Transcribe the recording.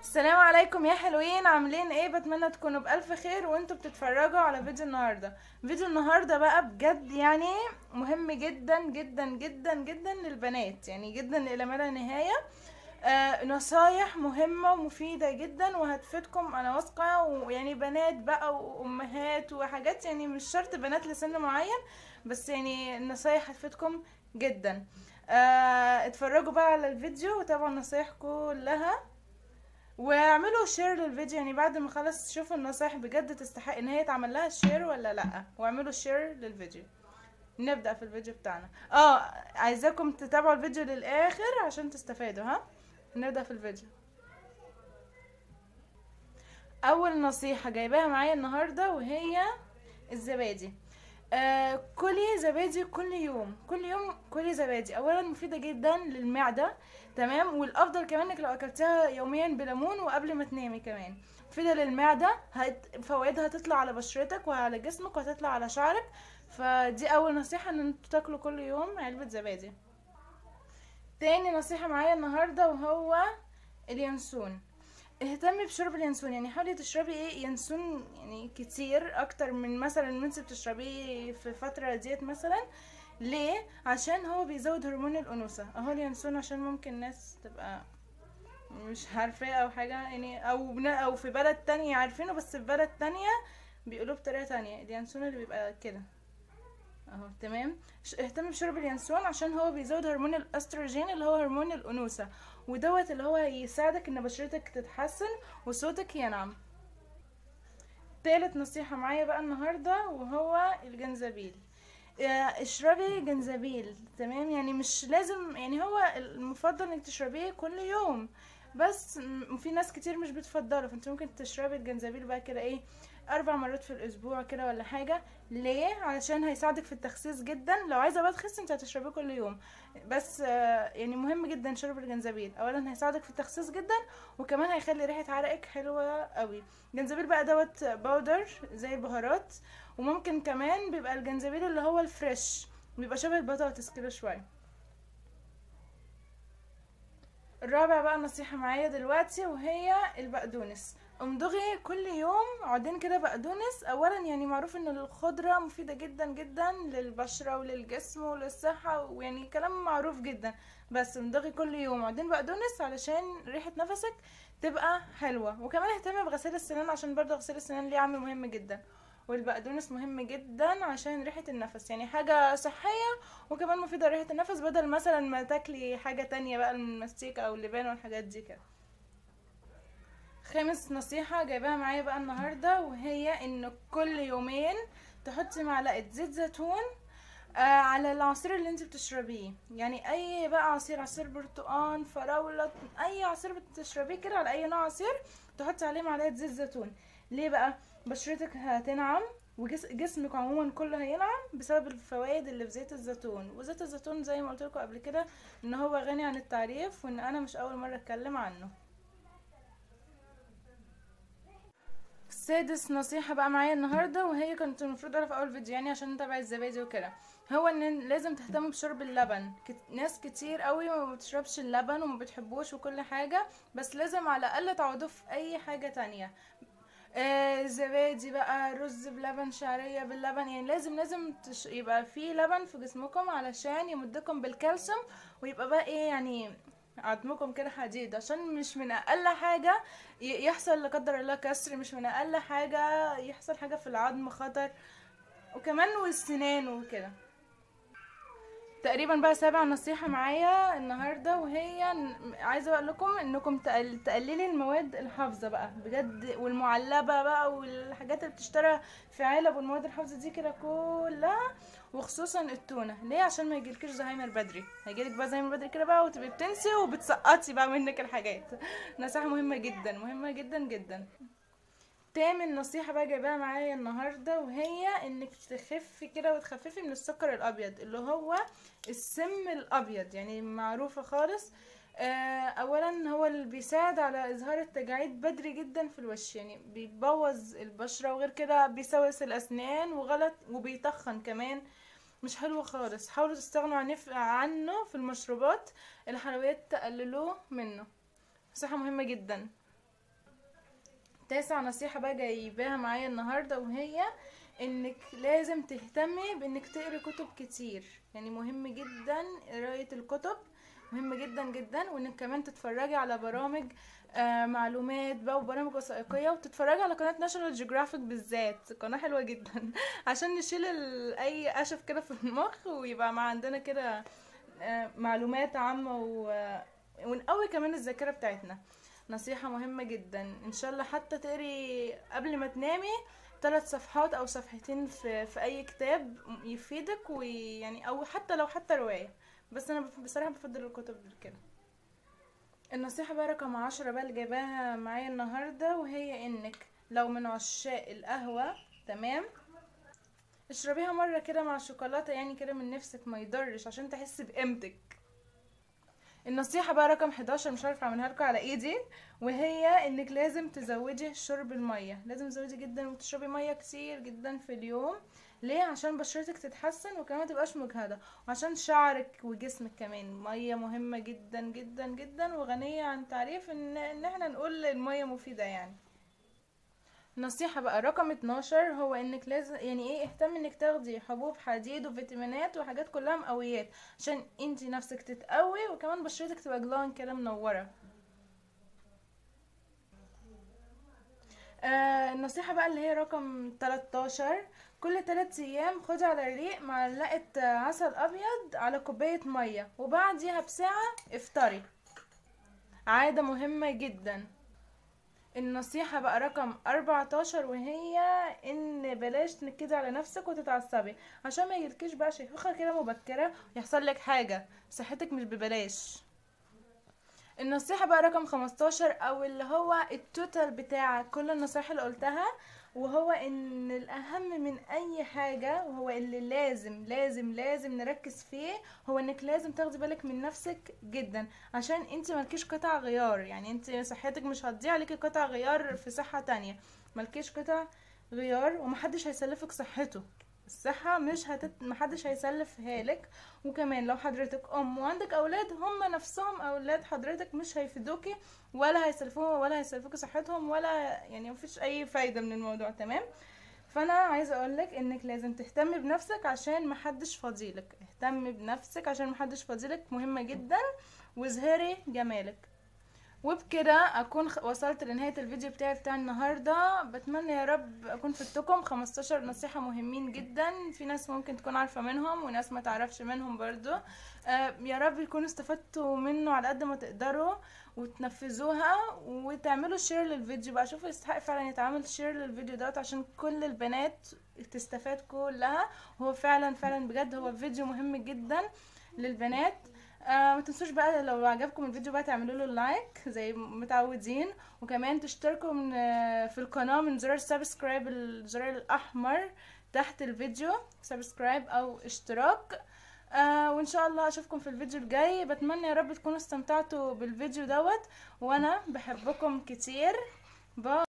السلام عليكم يا حلوين، عاملين ايه؟ بتمنى تكونوا بألف خير وانتوا بتتفرجوا على فيديو النهاردة. فيديو النهاردة بقى بجد يعني مهم جدا جدا جدا جدا للبنات، يعني جدا الى ما لا نهاية. نصايح مهمة ومفيدة جدا وهتفيدكم انا واثقة، ويعني بنات بقى وامهات وحاجات، يعني مش شرط بنات لسن معين، بس يعني النصايح هتفيدكم جدا. اتفرجوا بقى على الفيديو وتابعوا النصايح كلها واعملوا شير للفيديو، يعني بعد ما خلص شوفوا النصايح بجد تستحق ان هي يتعمل لها شير ولا لا، واعملوا شير للفيديو. نبدأ في الفيديو بتاعنا. عايزاكم تتابعوا الفيديو للآخر عشان تستفادوا. نبدأ في الفيديو. اول نصيحة جايباها معايا النهاردة وهي الزبادي. كلي زبادي كل يوم، كل يوم كلي زبادي. اولا مفيدة جدا للمعدة، تمام، والافضل كمان انك لو اكلتها يوميا بليمون وقبل ما تنامي كمان. مفيدة للمعدة، فوائدها هتطلع على بشرتك وعلى جسمك وهتطلع على شعرك. فدي اول نصيحة، ان انتوا تاكلوا كل يوم علبة زبادي. تاني نصيحة معايا النهاردة وهو اليانسون. اهتمي بشرب اليانسون، يعني حاولي تشربي ينسون يعني كتير اكتر من مثلا اللي انت بتشربيه في الفترة ديت مثلا. ليه؟ عشان هو بيزود هرمون الانوثة. اهو اليانسون، عشان ممكن ناس تبقى مش عارفاه او حاجة، يعني او في بلد تانية عارفينه بس في بلد تانية بيقولوه بطريقة تانية. اليانسون اللي بيبقى كده اهو، تمام. اهتمي بشرب اليانسون عشان هو بيزود هرمون الاستروجين اللي هو هرمون الانوثة، ودوت اللي هو يساعدك ان بشرتك تتحسن وصوتك ينعم. تالت نصيحة معايا بقى النهاردة وهو الجنزبيل. اشربي جنزبيل، تمام، يعني مش لازم، يعني هو المفضل انك تشربيه كل يوم، بس في ناس كتير مش بتفضله، فانت ممكن تشربي الجنزبيل بقى كده 4 مرات في الاسبوع كده ولا حاجة. ليه؟ علشان هيساعدك في التخسيس جدا. لو عايزة بقى تخسي انت هتشربيه كل يوم، بس يعني مهم جدا شرب الجنزبيل. اولا هيساعدك في التخسيس جدا، وكمان هيخلي ريحة عرقك حلوة قوي. الجنزبيل بقى دوت باودر زي البهارات، وممكن كمان بيبقى الجنزبيل اللي هو الفريش، بيبقى شبه البطاطس كده شوية. الرابع بقى نصيحة معايا دلوقتي وهي البقدونس. امضغي كل يوم عودين كده بقدونس. اولا يعني معروف ان الخضرة مفيدة جدا جدا للبشرة وللجسم وللصحة، ويعني كلام معروف جدا، بس امضغي كل يوم عودين بقدونس علشان ريحة نفسك تبقى حلوة. وكمان اهتمي بغسيل السنان عشان برضه غسيل السنان ليه عامل مهم جدا، والبقدونس مهم جدا عشان ريحة النفس، يعني حاجة صحية وكمان مفيدة لريحة النفس، بدل مثلا ما تاكلي حاجة تانية بقى من المستيك او اللبان والحاجات دي كده. خامس نصيحة جايباها معايا بقى النهاردة وهي ان كل يومين تحطي معلقة زيت زيتون على العصير اللي انت بتشربيه، يعني اي بقى عصير، عصير برتقان، فراولة، اي عصير بتشربيه كده، على اي نوع عصير تحطي عليه معلقة زيت زيتون. ليه بقى؟ بشرتك هتنعم وجسمك عموما كله هينعم بسبب الفوائد اللي في زيت الزيتون. وزيت الزيتون زي ما قلت لكم قبل كده ان هو غني عن التعريف، وان انا مش اول مرة اتكلم عنه. سادس نصيحة بقى معايا النهاردة وهي كنت المفروض اعرف اول فيديو، يعني عشان نتابع الزبادي وكده، هو ان لازم تهتموا بشرب اللبن. ناس كتير قوي ما بتشربش اللبن وما بتحبوش وكل حاجة، بس لازم على الاقل تعوضوه في اي حاجة تانية. زبادي بقى، رز بلبن، شعرية باللبن، يعني لازم يبقى في لبن في جسمكم علشان يمدكم بالكالسيوم، ويبقى بقى يعني عظمكم كده حديد، عشان مش من اقل حاجة يحصل لا قدر الله كسر، مش من اقل حاجة يحصل حاجة في العظم خطر، وكمان والسنان وكده. تقريبا بقى سابع نصيحة معايا النهاردة وهي عايزة اقول لكم انكم تقللي المواد الحافظة بقى بجد، والمعلبة بقى والحاجات اللي بتشترى في علب، والمواد الحافظة دي كده كلها، وخصوصا التونة. ليه؟ عشان ما يجيلكيش زهايمر بدري. هيجيلك بقى زهايمر بدري كده بقى وتبقي بتنسي وبتسقطي بقى منك الحاجات. نصيحة مهمة جدا، مهمة جدا جدا. تامن نصيحة بقى جايباها معايا النهاردة وهي انك تخفي كده وتخففي من السكر الابيض اللي هو السم الابيض، يعني معروفة خالص. اولا هو اللي بيساعد على اظهار التجاعيد بدري جدا في الوش، يعني بيبوظ البشرة، وغير كده بيسوس الاسنان وغلط وبيتخن كمان، مش حلو خالص. حاولوا تستغنوا عنه في المشروبات، الحلويات تقللوه منه. صحة مهمة جدا. تاسع نصيحة بقى جايباها معايا النهاردة، وهي انك لازم تهتمي بانك تقري كتب كتير. يعني مهم جدا قراية الكتب، مهم جدا جدا. وانك كمان تتفرجي على برامج معلومات بقى وبرامج وثائقية، وتتفرجي على قناة ناشونال جيوغرافيك بالذات، قناة حلوة جدا عشان نشيل اي قشف كده في المخ، ويبقى مع عندنا كده معلومات عامة ونقوي كمان الذاكرة بتاعتنا. نصيحة مهمة جدا. ان شاء الله حتى تقري قبل ما تنامي 3 صفحات او صفحتين في اي كتاب يفيدك، ويعني او حتى لو رواية، بس انا بصراحة بفضل الكتب كده. النصيحة بقى رقم 10 بقى اللي جايباها معايا النهاردة، وهي انك لو من عشاق القهوة، تمام، اشربيها مرة كده مع الشوكولاتة، يعني كده من نفسك، ما يضرش عشان تحس بقيمتك. النصيحة بقى رقم 11 مش عارفة اعملها لكم على ايدي، وهي انك لازم تزودي شرب المية. لازم تزودي جدا وتشربي مية كتير جدا في اليوم. ليه؟ عشان بشرتك تتحسن، وكمان متبقاش مجهدة، وعشان شعرك وجسمك كمان. مية مهمة جدا جدا جدا، وغنية عن تعريف ان احنا نقول المية مفيدة يعني. نصيحة بقى رقم 12 هو انك لازم يعني ايه اهتم انك تاخدي حبوب حديد وفيتامينات وحاجات كلها مقويات، عشان انتي نفسك تتقوي، وكمان بشرتك تبقى جلان كده منورة. النصيحة بقى اللي هي رقم 13، كل 3 ايام خدي على الريق معلقة عسل ابيض على كوباية مية، وبعديها بساعة افطري. عادة مهمة جدا. النصيحة بقى رقم 14، وهي ان بلاش تنكدي على نفسك وتتعصبي، عشان ما يجيلكيش بقى شيخوخة كده مبكرة ويحصل لك حاجة. صحتك مش ببلاش. النصيحة بقى رقم 15، او اللي هو التوتال بتاع كل النصائح اللي قلتها، وهو ان الاهم من اي حاجة، وهو اللي لازم لازم لازم نركز فيه، هو انك لازم تاخدي بالك من نفسك جدا، عشان انت مالكيش قطع غيار. يعني انت صحتك مش هتضيع، ليكي قطع غيار في صحة تانية. مالكيش قطع غيار، ومحدش هيسلفك صحته. الصحة محدش هيسلفها لك. وكمان لو حضرتك ام وعندك اولاد، هم نفسهم اولاد حضرتك مش هيفيدوكي، ولا هيسلفوها، ولا هيسلفوكي صحتهم، ولا يعني مفيش اي فايدة من الموضوع، تمام. فانا عايزه اقولك انك لازم تهتمي بنفسك عشان محدش فاضيلك. اهتمي بنفسك عشان محدش فاضيلك، مهمة جدا، واظهري جمالك. وبكده اكون وصلت لنهاية الفيديو بتاع النهاردة. بتمنى يا رب اكون فدتكم 15 نصيحة مهمين جدا. في ناس ممكن تكون عارفة منهم، وناس ما تعرفش منهم برضو. يا رب يكونوا استفدتوا منه على قد ما تقدروا، وتنفذوها، وتعملوا شير للفيديو بقى. شوفوا يستحق فعلا يتعمل شير للفيديو دوت، عشان كل البنات تستفاد كلها. وهو فعلا فعلا بجد هو فيديو مهم جدا للبنات. ما تنسوش بقى لو عجبكم الفيديو بقى تعملوا له لايك زي متعودين، وكمان تشتركوا في القناة من زرار سبسكرايب، الزرار الاحمر تحت الفيديو، سبسكرايب او اشتراك. وان شاء الله اشوفكم في الفيديو الجاي. بتمنى يا رب تكونوا استمتعتوا بالفيديو دوت، وانا بحبكم كتير. باي.